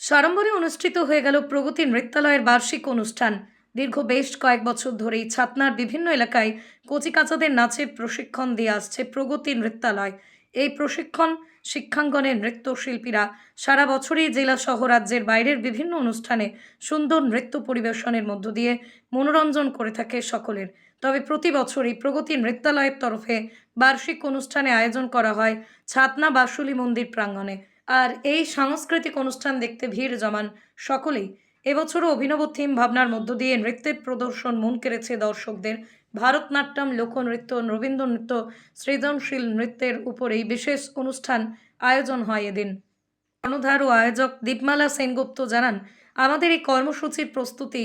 সাড়ম্বরে অনুষ্ঠিত হয়ে গেল প্রগতি নৃত্যালয়ের বার্ষিক অনুষ্ঠান। দীর্ঘ বেশ কয়েক বছর ধরেই ছাতনার বিভিন্ন এলাকায় কচিকাঁচাদের নাচের প্রশিক্ষণ দিয়ে আসছে প্রগতি নৃত্যালয়। এই প্রশিক্ষণ শিক্ষাঙ্গনের নৃত্যশিল্পীরা সারা বছরই জেলা সহ রাজ্যের বাইরের বিভিন্ন অনুষ্ঠানে সুন্দর নৃত্য পরিবেশনের মধ্য দিয়ে মনোরঞ্জন করে থাকে সকলের। তবে প্রতি বছরই প্রগতি নৃত্যালয়ের তরফে বার্ষিক অনুষ্ঠানে আয়োজন করা হয় ছাতনা বাসুলি মন্দির প্রাঙ্গণে। আর এই সাংস্কৃতিক অনুষ্ঠান দেখতে ভিড় জমান সকলেই। এবছরও অভিনব থিম ভাবনার মধ্য দিয়ে নৃত্যের প্রদর্শন মন কেড়েছে দর্শকদের। ভারতনাট্যম, লোকনৃত্য, রবীন্দ্র নৃত্য, সৃজনশীল নৃত্যের উপরেই বিশেষ অনুষ্ঠান আয়োজন হয় এদিন। কর্ণধার ও আয়োজক দীপমালা সেনগুপ্ত জানান, আমাদের এই কর্মসূচির প্রস্তুতি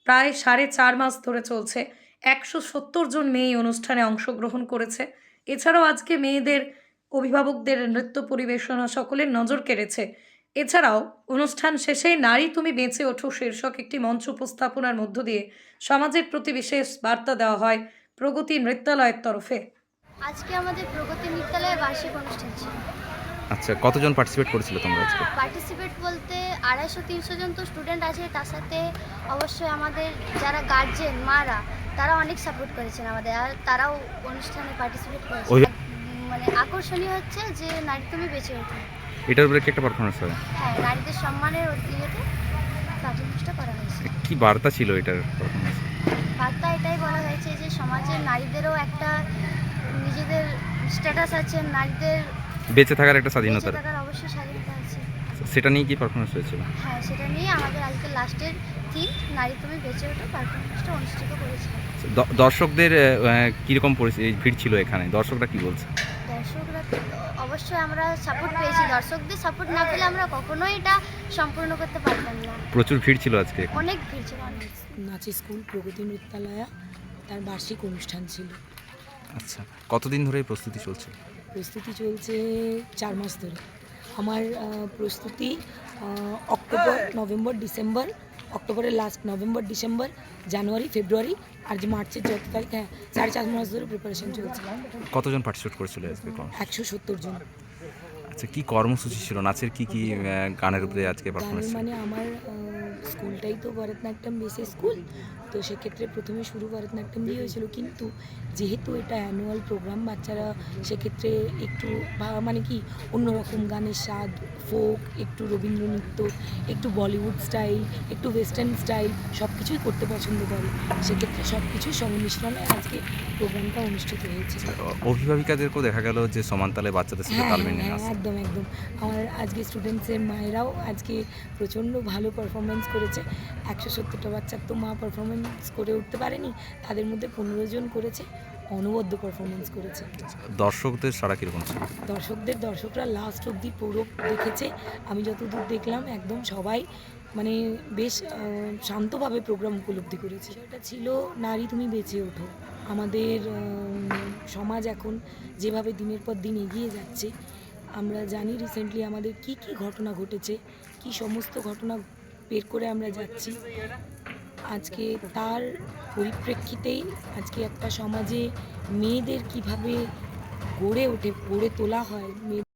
প্রায় 4.5 মাস ধরে চলছে। 170 জন মেয়ে এই অনুষ্ঠানে অংশগ্রহণ করেছে। এছাড়াও আজকে মেয়েদের অভিভাবকদের নৃত্য পরিবেশনা সকলের নজর কেড়েছে। এছাড়াও অনুষ্ঠান শেষে নারী তুমি বেঁচে ওঠো শীর্ষক একটি মঞ্চ উপস্থাপনার মধ্য দিয়ে সমাজের প্রতি বিশেষ বার্তা দেওয়া হয় প্রগতি নৃত্যালয়ের তরফে। আজকে আমাদের প্রগতি নৃত্যালয়ের বার্ষিক অনুষ্ঠান ছিল। আচ্ছা, কতজন পার্টিসিপেট করেছিল তোমরা আজকে? পার্টিসিপেট বলতে 250-300 জন তো স্টুডেন্ট আছে, তার সাথে অবশ্যই আমাদের যারা গার্জেন মারা তারা অনেক সাপোর্ট করেছেন আমাদের, আর তারাও অনুষ্ঠানে পার্টিসিপেট করেছে। মানে আকর্ষণীয় হচ্ছে যে নারী তুমি বেঁচে ওঠো, এটার উপরে কি একটা পারফরমেন্স হয়? হ্যাঁ, নারীদের সম্মানের ইয়েতে পারফরমেন্সটা করা হয়েছে। কি বার্তা ছিল এটার পারফরমেন্স? বার্তা এটাই বলা হয়েছে যে সমাজের নারীদেরও একটা নিজেদের স্ট্যাটাস আছে, নারীদের বেঁচে থাকার একটা স্বাধীনতা, বেঁচে থাকার অবশ্যই স্বাধীনতা আছে। সেটা নিয়ে কি পারফরমেন্স হয়েছিল? হ্যাঁ, সেটা নিয়ে আমাদের আজকে লাস্টের থিম নারী তুমি বেঁচে ওঠো পারফরমেন্সটা অনুষ্ঠিত করেছি। দর্শকদের কীরকম ভিড় ছিল এখানে? দর্শকরা কি বলছে? দর্শকরা অবশ্যই আমরা সাপোর্ট পেয়েছি। দর্শকদের সাপোর্ট না পেলে আমরা কখনোই এটা সম্পূর্ণ করতে পারতাম না। প্রচুর ভিড় ছিল আজকে? অনেক ভিড় ছিল, অনেক। নাচের স্কুল প্রগতি নৃত্যালয় তার বার্ষিক অনুষ্ঠান ছিল। আচ্ছা, কতদিন ধরে প্রস্তুতি চলছে? প্রস্তুতি চলছে 4 মাস ধরে। আমার প্রস্তুতি অক্টোবর, নভেম্বর, ডিসেম্বর, অক্টোবরের লাস্ট, নভেম্বর, ডিসেম্বর, জানুয়ারি, ফেব্রুয়ারি আর যে মার্চের যত তারিখ, হ্যাঁ 4.5 মাস ধরে প্রিপারেশন চলছে। কতজন পার্টিসিপেট করেছিল আজকে? 170 জন। আচ্ছা, কি কর্মসূচি ছিল? নাচের কি কি গানের উপরে আজকে পারফরমেন্স? মানে আমার স্কুলটাই তো ভরতনাট্যম বেসে স্কুল, তো সেক্ষেত্রে প্রথমে শুরু ভরতনাট্যম দিয়ে হয়েছিল, কিন্তু যেহেতু এটা অ্যানুয়াল প্রোগ্রাম, বাচ্চারা সেক্ষেত্রে একটু মানে কি অন্যরকম গানের স্বাদ, ফোক, একটু রবীন্দ্র নৃত্য, একটু বলিউড স্টাইল, একটু ওয়েস্টার্ন স্টাইল সব কিছুই করতে পছন্দ করে। সেক্ষেত্রে সব কিছুই সংমিশ্রণে আজকে প্রোগ্রামটা অনুষ্ঠিত হয়েছে। অভিভাবিকাদেরকেও দেখা গেল যে সমানতালে বাচ্চাদের সাথে তাল মিলিয়ে হ্যাঁ, একদম একদম। আমার আজকে স্টুডেন্টসের মায়েরাও আজকে প্রচণ্ড ভালো পারফরমেন্স করেছে। 170টা বাচ্চার তো মা পারফরমেন্স করে উঠতে পারেনি, তাদের মধ্যে 15 জন করেছে, অনবদ্য পারফরমেন্স করেছে। দর্শকদের সারা কীরকম ছিল? দর্শকরা লাস্ট অবধি পুরো দেখেছে। আমি যতদূর দেখলাম একদম সবাই মানে বেশ শান্তভাবে প্রোগ্রাম উপলব্ধি করেছে। এটা ছিল নারী তুমি বেঁচে ওঠো। আমাদের সমাজ এখন যেভাবে দিনের পর দিন এগিয়ে যাচ্ছে, আমরা জানি রিসেন্টলি আমাদের কি ঘটনা ঘটেছে, কি সমস্ত ঘটনা বের করে আমরা যাচ্ছি। আজকে তার পরিপ্রেক্ষিতেই আজকে একটা সমাজে মেয়েদের কিভাবে গড়ে তোলা হয়,